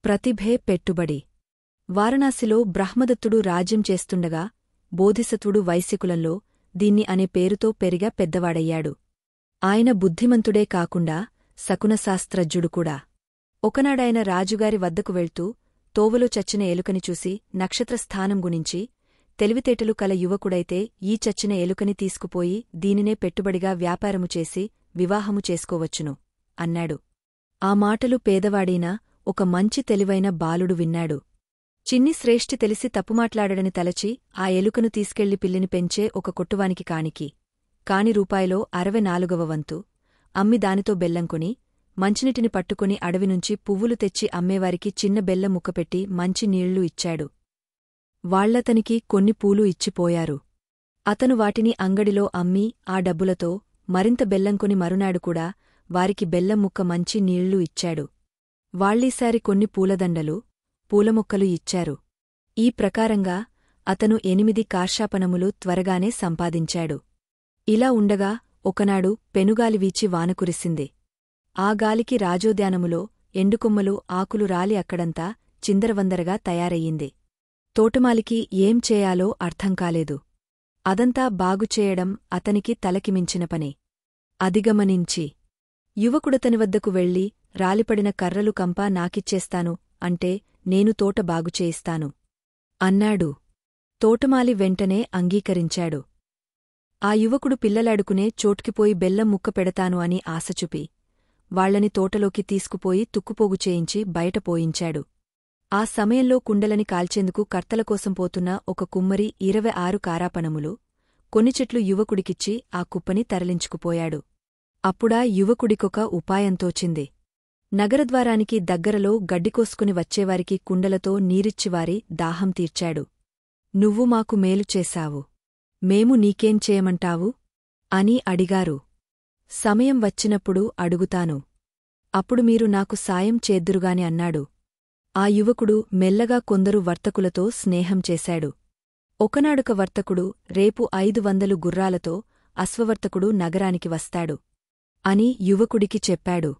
ప్రతిభే పెట్టుబడి. వారణాసిలో బ్రహ్మదత్తుడు రాజ్యం చేస్తుండగా బోధిసత్వుడు వైశ్యకులంలో దీన్ని అనే పేరుతో పెరిగా పెద్దవాడయ్యాడు. ఆయన బుద్ధిమంతుడే కాకుండా శకునశాస్త్రజ్ఞుడు కూడా. ఒకనాడాయన రాజుగారి వద్దకు వెళ్తూ తోవలో చచ్చిన ఎలుకని చూసి నక్షత్రస్థానం గురించి, తెలివితేటలు కల యువకుడైతే ఈ చచ్చిన ఎలుకని తీసుకుపోయి దీనినే పెట్టుబడిగా వ్యాపారము చేసి వివాహము చేసుకోవచ్చును అన్నాడు. ఆ మాటలు పేదవాడైనా ఒక మంచి తెలివైన బాలుడు విన్నాడు. చిన్ని శ్రేష్ఠి తెలిసి తప్పుమాట్లాడడని తలచి ఆ ఎలుకను తీసుకెళ్లి పిల్లిని పెంచే ఒక కొట్టువానికి కాని రూపాయిలో 64వ వంతు అమ్మి దానితో బెల్లంకొని మంచినీటిని పట్టుకుని అడవినుంచి పువ్వులు తెచ్చి అమ్మేవారికి చిన్న బెల్లం ముక్కపెట్టి మంచి నీళ్లు ఇచ్చాడు. వాళ్లతనికి కొన్ని పూలు ఇచ్చిపోయారు. అతను వాటిని అంగడిలో అమ్మి ఆ డబ్బులతో మరింత బెల్లంకొని మరునాడు కూడా వారికి బెల్లం ముక్క మంచి నీళ్లు ఇచ్చాడు. వాళ్లీసారి కొన్ని పూలదండలు, పూలమొక్కలు ఇచ్చారు. ఈ ప్రకారంగా అతను 8 కార్షాపనములు త్వరగానే సంపాదించాడు. ఇలా ఉండగా ఒకనాడు పెనుగాలి వీచి వాన కురిసింది. ఆ గాలికి రాజోద్యానములో ఎండుకొమ్మలు ఆకులు రాలి అక్కడంతా చిందరవందరగా తయారయ్యింది. తోటమాలికి ఏం చేయాలో అర్థంకాలేదు. అదంతా బాగుచేయడం అతనికి తలకిమించిన పని. అదిగమనించి యువకుడతని వద్దకు వెళ్లి రాలిపడిన కర్రలు కంపా నాకిచ్చేస్తాను అంటే నేను తోట బాగుచేయిస్తాను అన్నాడు. తోటమాలి వెంటనే అంగీకరించాడు. ఆ యువకుడు పిల్లలాడుకునే చోట్కిపోయి బెల్లం ముక్క పెడతాను అని ఆశచూపి వాళ్లని తోటలోకి తీసుకుపోయి తుక్కుపోగు చేయించి బయట పోయించాడు. ఆ సమయంలో కుండలని కాల్చేందుకు కర్తలకోసం పోతున్న ఒక కుమ్మరి 26 కారాపణములు, కొన్ని చెట్లు యువకుడికిచ్చి ఆ కుప్పని తరలించుకుపోయాడు. అప్పుడా యువకుడికొక ఉపాయంతోచింది. నగరద్వారానికి దగ్గరలో గడ్డికోసుకుని వచ్చేవారికి కుండలతో నీరిచ్చివారి దాహం తీర్చాడు. నువ్వు మాకు మేలు చేశావు, మేము నీకేం చేయమంటావు అని అడిగారు. సమయం వచ్చినప్పుడు అడుగుతాను, అప్పుడు మీరు నాకు సాయం చేద్దురుగాని అన్నాడు. ఆ యువకుడు మెల్లగా కొందరు వర్తకులతో స్నేహం చేశాడు. ఒకనాడొక వర్తకుడు రేపు 500 గుర్రాలతో అశ్వవర్తకుడు నగరానికి వస్తాడు అని యువకుడికి చెప్పాడు.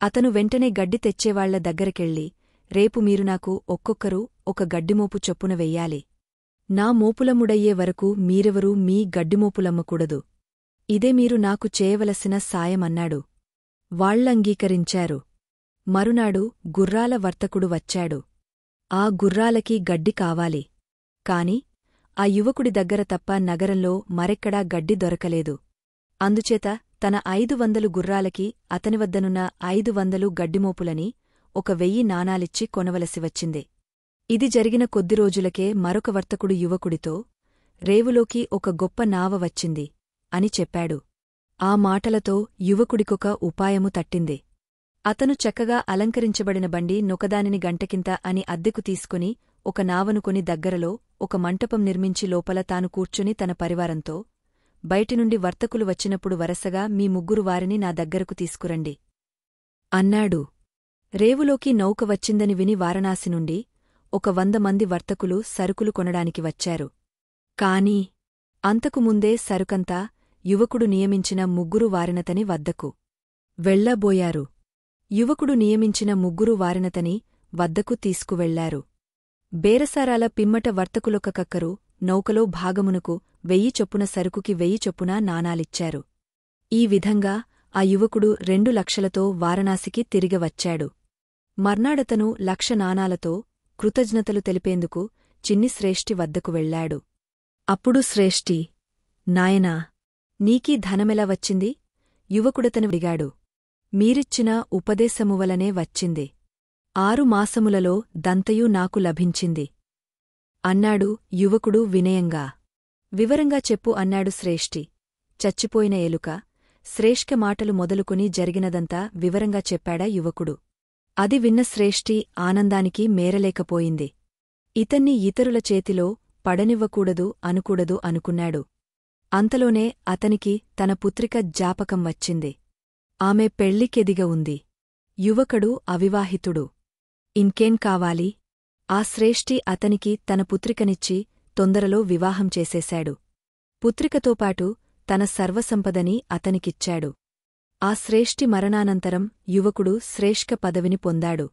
అతను వెంటనే గడ్డి తెచ్చేవాళ్ల దగ్గరకెళ్ళి, రేపు మీరు నాకు ఒక్కొక్కరు ఒక గడ్డిమోపు చొప్పున వెయ్యాలి. నా మోపులమ్ముడయ్యే వరకు మీరెవరూ మీ గడ్డిమోపులమ్మకూడదు. ఇదే మీరు నాకు చేయవలసిన సాయమన్నాడు. వాళ్లంగీకరించారు. మరునాడు గుర్రాల వర్తకుడు వచ్చాడు. ఆ గుర్రాలకి గడ్డి కావాలి. కాని ఆ యువకుడి దగ్గర తప్ప నగరంలో మరెక్కడా గడ్డి దొరకలేదు. అందుచేత తన 500 గుర్రాలకి అతనివద్దనున్న 500 గడ్డిమోపులని 1000 నాణాలిచ్చి కొనవలసి వచ్చింది. ఇది జరిగిన కొద్ది రోజులకే మరొక వర్తకుడు యువకుడితో, రేవులోకి ఒక గొప్ప నావ వచ్చింది అని చెప్పాడు. ఆ మాటలతో యువకుడికొక ఉపాయము తట్టింది. అతను చక్కగా అలంకరించబడిన బండి నొకదానిని గంటకింత అని అద్దెకు తీసుకుని ఒక నావను కొని దగ్గరలో ఒక మంటపం నిర్మించి లోపల తాను కూర్చుని తన పరివారంతో, బయటినుండి వర్తకులు వచ్చినప్పుడు వరసగా మీ 3 వారిని నా దగ్గరకు తీసుకురండి అన్నాడు. రేవులోకి నౌక వచ్చిందని విని వారణాసి నుండి ఒక 100 మంది వర్తకులు సరుకులు కొనడానికి వచ్చారు. కాని అంతకుముందే సరుకంతా యువకుడు నియమించిన 3 వారినతని వద్దకు వెళ్లబోయారు. యువకుడు నియమించిన 3 వారినతని వద్దకు తీసుకువెళ్లారు. బేరసారాల పిమ్మట వర్తకులొక్కకక్కరు నౌకలో భాగమునకు 1000 చొప్పున సరుకుకి 1000 చొప్పున నాణాలిచ్చారు. ఈ విధంగా ఆ యువకుడు 2 లక్షలతో వారణాసికి తిరిగవచ్చాడు. మర్నాడతను 1,00,000 నాణాలతో కృతజ్ఞతలు తెలిపేందుకు చిన్ని శ్రేష్ఠి వద్దకు వెళ్లాడు. అప్పుడు శ్రేష్ఠి, నాయనా, నీకీ ధనమెలా వచ్చింది? యువకుడతను అడిగాడు. మీరిచ్చిన ఉపదేశమువలనే వచ్చింది. 6 మాసములలో దంతయు నాకు లభించింది అన్నాడు యువకుడు వినయంగా. వివరంగా చెప్పు అన్నాడు శ్రేష్ఠి. చచ్చిపోయిన ఎలుక, శ్రేష్ఠ మాటలు మొదలుకొని జరిగినదంతా వివరంగా చెప్పాడా యువకుడు. అది విన్న శ్రేష్ఠి ఆనందానికి మేరలేకపోయింది. ఇతన్ని ఇతరుల చేతిలో పడనివ్వకూడదు అనుకున్నాడు. అంతలోనే అతనికి తన పుత్రిక జ్ఞాపకం వచ్చింది. ఆమె పెళ్లికెదిగ ఉంది. యువకుడు అవివాహితుడు. ఇంకేం కావాలి? ఆ శ్రేష్ఠి అతనికి తన పుత్రికనిచ్చి తొందరలో వివాహం చేసేశాడు. పుత్రికతోపాటు తన సర్వసంపదని అతనికిచ్చాడు. ఆ శ్రేష్ఠి మరణానంతరం యువకుడు శ్రేష్ఠ పదవిని పొందాడు.